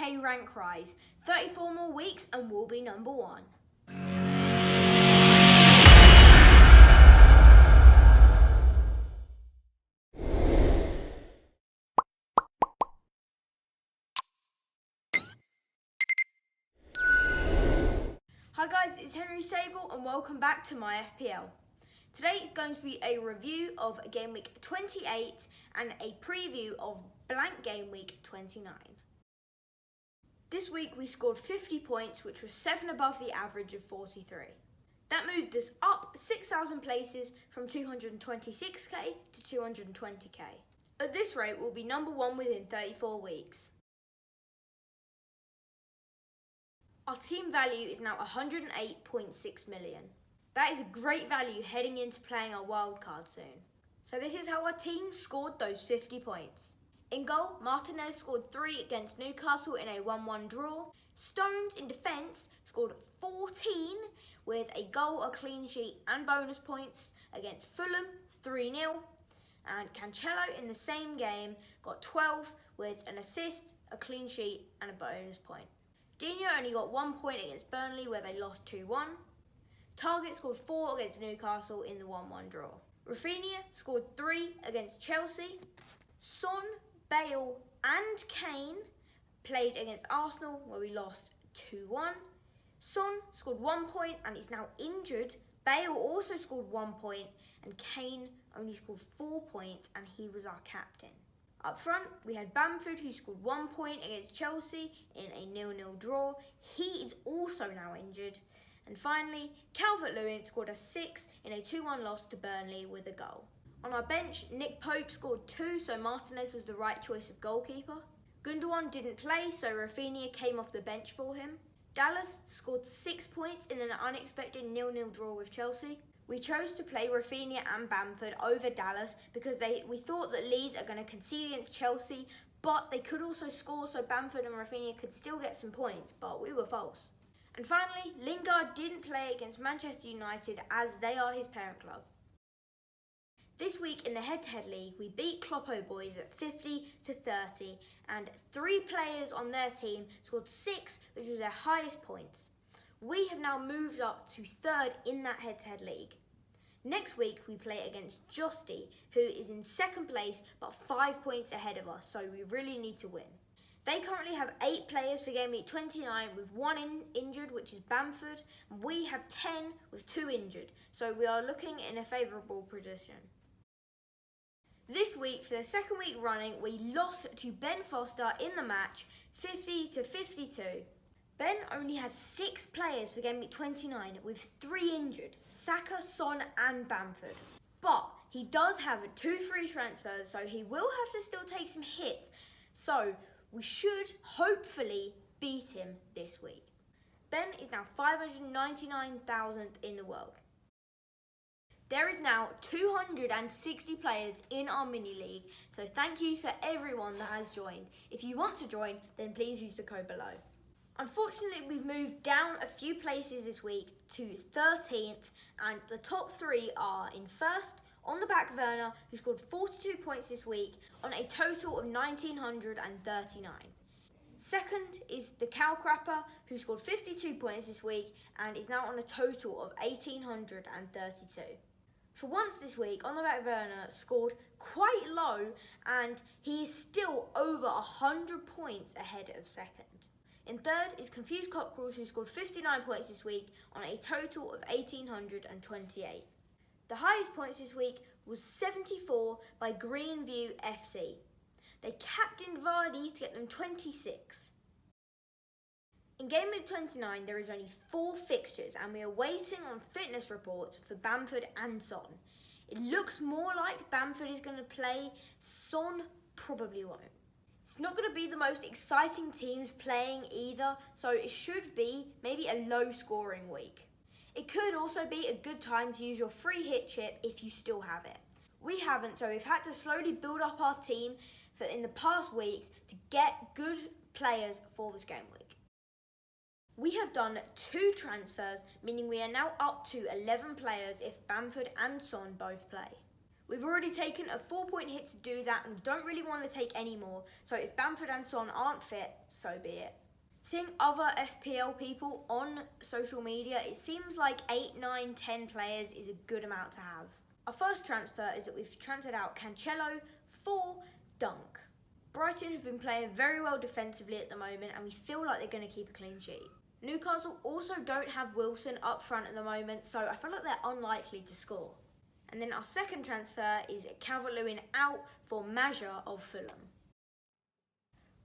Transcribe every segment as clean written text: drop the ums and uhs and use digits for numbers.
UK rank rise. 34 more weeks and we'll be number 1. Hi guys, it's Henry Sable and welcome back to my FPL. Today is going to be a review of game week 28 and a preview of blank game week 29. This week we scored 50 points, which was 7 above the average of 43. That moved us up 6,000 places from 226k to 220k. At this rate, we'll be number 1 within 34 weeks. Our team value is now 108.6 million. That is a great value heading into playing our wildcard soon. So this is how our team scored those 50 points. In goal, Martinez scored 3 against Newcastle in a 1-1 draw. Stones in defence scored 14 with a goal, a clean sheet and bonus points against Fulham, 3-0. And Cancelo in the same game got 12 with an assist, a clean sheet and a bonus point. Dino only got 1 point against Burnley where they lost 2-1. Target scored 4 against Newcastle in the 1-1 draw. Rafinha scored 3 against Chelsea. Son, Bale and Kane played against Arsenal where we lost 2-1. Son scored 1 point and is now injured. Bale also scored 1 point and Kane only scored 4 points and he was our captain. Up front, we had Bamford, who scored 1 point against Chelsea in a 0-0 draw. He is also now injured. And finally, Calvert-Lewin scored a 6 in a 2-1 loss to Burnley with a goal. On our bench, Nick Pope scored 2, so Martinez was the right choice of goalkeeper. Gundogan didn't play, so Rafinha came off the bench for him. Dallas scored 6 points in an unexpected 0-0 draw with Chelsea. We chose to play Rafinha and Bamford over Dallas because we thought that Leeds are going to concede against Chelsea, but they could also score, so Bamford and Rafinha could still get some points, but we were false. And finally, Lingard didn't play against Manchester United as they are his parent club. This week in the head-to-head league, we beat Kloppo boys at 50-30, and 3 players on their team scored 6, which was their highest points. We have now moved up to 3rd in that head-to-head league. Next week we play against Josty, who is in 2nd place but 5 points ahead of us, so we really need to win. They currently have 8 players for game week 29 with 1 injured, which is Bamford, and we have 10 with 2 injured, so we are looking in a favourable position. This week, for the 2nd week running, we lost to Ben Foster in the match 50-52. Ben only has 6 players for game week 29 with 3 injured, Saka, Son and Bamford. But he does have 2 free transfers, so he will have to still take some hits. So we should hopefully beat him this week. Ben is now 599,000th in the world. There is now 260 players in our mini league, so thank you to everyone that has joined. If you want to join, then please use the code below. Unfortunately, we've moved down a few places this week to 13th, and the top 3 are in 1st, on the back Werner, who scored 42 points this week on a total of 1,939. 2nd is the Cowcrapper, who scored 52 points this week and is now on a total of 1,832. For once this week, on the back Werner scored quite low and he is still over 100 points ahead of 2nd. In 3rd is Confused Cockerels, who scored 59 points this week on a total of 1,828. The highest points this week was 74 by Greenview FC. They captained Vardy to get them 26. In game week 29 there is only 4 fixtures and we are waiting on fitness reports for Bamford and Son. It looks more like Bamford is going to play, Son probably won't. It's not going to be the most exciting teams playing either, so it should be maybe a low scoring week. It could also be a good time to use your free hit chip if you still have it. We haven't, so we've had to slowly build up our team in the past weeks to get good players for this game week. We have done 2 transfers, meaning we are now up to 11 players if Bamford and Son both play. We've already taken a 4-point hit to do that and don't really want to take any more, so if Bamford and Son aren't fit, so be it. Seeing other FPL people on social media, it seems like 8, 9, 10 players is a good amount to have. Our first transfer is that we've transferred out Cancelo for Dunk. Brighton have been playing very well defensively at the moment and we feel like they're going to keep a clean sheet. Newcastle also don't have Wilson up front at the moment, so I feel like they're unlikely to score. And then our second transfer is Calvert-Lewin out for Maja of Fulham.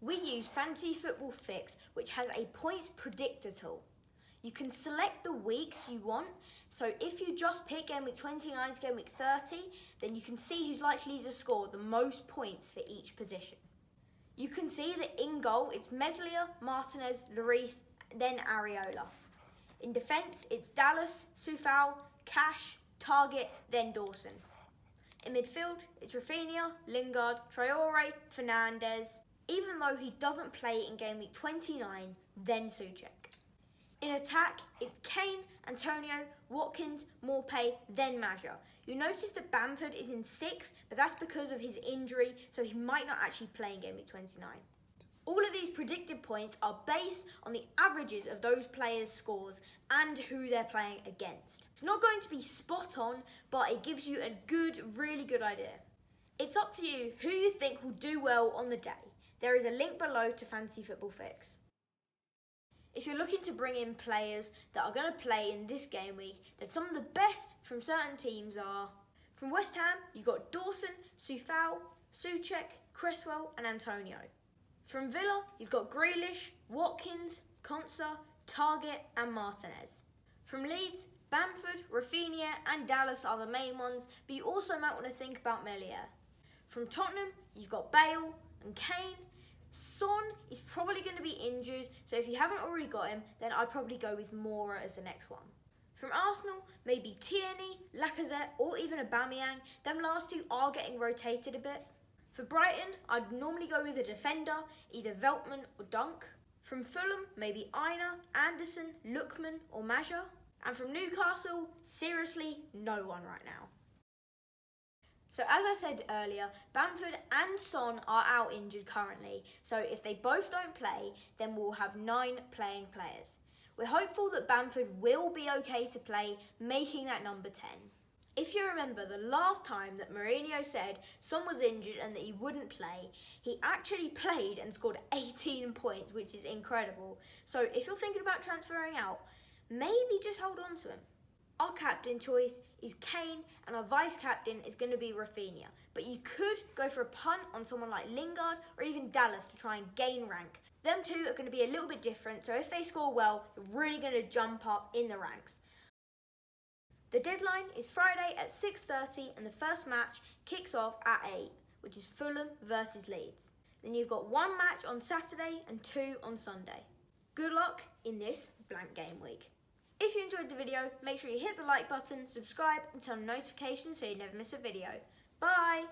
We use Fantasy Football Fix, which has a points predictor tool. You can select the weeks you want, so if you just pick game week 29 to game week 30, then you can see who's likely to score the most points for each position. You can see that in goal it's Meslier, Martinez, Lloris, then Areola. In defence it's Dallas, Soufal, Cash, Target, then Dawson. In midfield it's Rafinha, Lingard, Traore, Fernandes, even though he doesn't play in game week 29, then Souček. In attack, it's Kane, Antonio, Watkins, Maupay, then Maja. You notice that Bamford is in 6th, but that's because of his injury, so he might not actually play in game week 29. All of these predicted points are based on the averages of those players' scores and who they're playing against. It's not going to be spot on, but it gives you a really good idea. It's up to you who you think will do well on the day. There is a link below to Fantasy Football Fix. If you're looking to bring in players that are going to play in this game week, then some of the best from certain teams are... From West Ham, you've got Dawson, Soufal, Souček, Cresswell and Antonio. From Villa, you've got Grealish, Watkins, Konsa, Target and Martinez. From Leeds, Bamford, Rafinha and Dallas are the main ones, but you also might want to think about Meslier. From Tottenham, you've got Bale and Kane. Son is probably going to be injured, so if you haven't already got him, then I'd probably go with Moura as the next one. From Arsenal, maybe Tierney, Lacazette or even Aubameyang. Them last two are getting rotated a bit. For Brighton, I'd normally go with a defender, either Veltman or Dunk. From Fulham, maybe Aina, Anderson, Lookman or Maja. And from Newcastle, seriously, no one right now. So as I said earlier, Bamford and Son are out injured currently, so if they both don't play, then we'll have 9 playing players. We're hopeful that Bamford will be okay to play, making that number 10. If you remember the last time that Mourinho said Son was injured and that he wouldn't play, he actually played and scored 18 points, which is incredible. So if you're thinking about transferring out, maybe just hold on to him. Our captain choice is Kane and our vice captain is going to be Rafinha. But you could go for a punt on someone like Lingard or even Dallas to try and gain rank. Them two are going to be a little bit different, so if they score well, you're really going to jump up in the ranks. The deadline is Friday at 6:30 and the first match kicks off at 8, which is Fulham versus Leeds. Then you've got 1 match on Saturday and 2 on Sunday. Good luck in this blank game week. If you enjoyed the video, make sure you hit the like button, subscribe and turn on notifications so you never miss a video. Bye!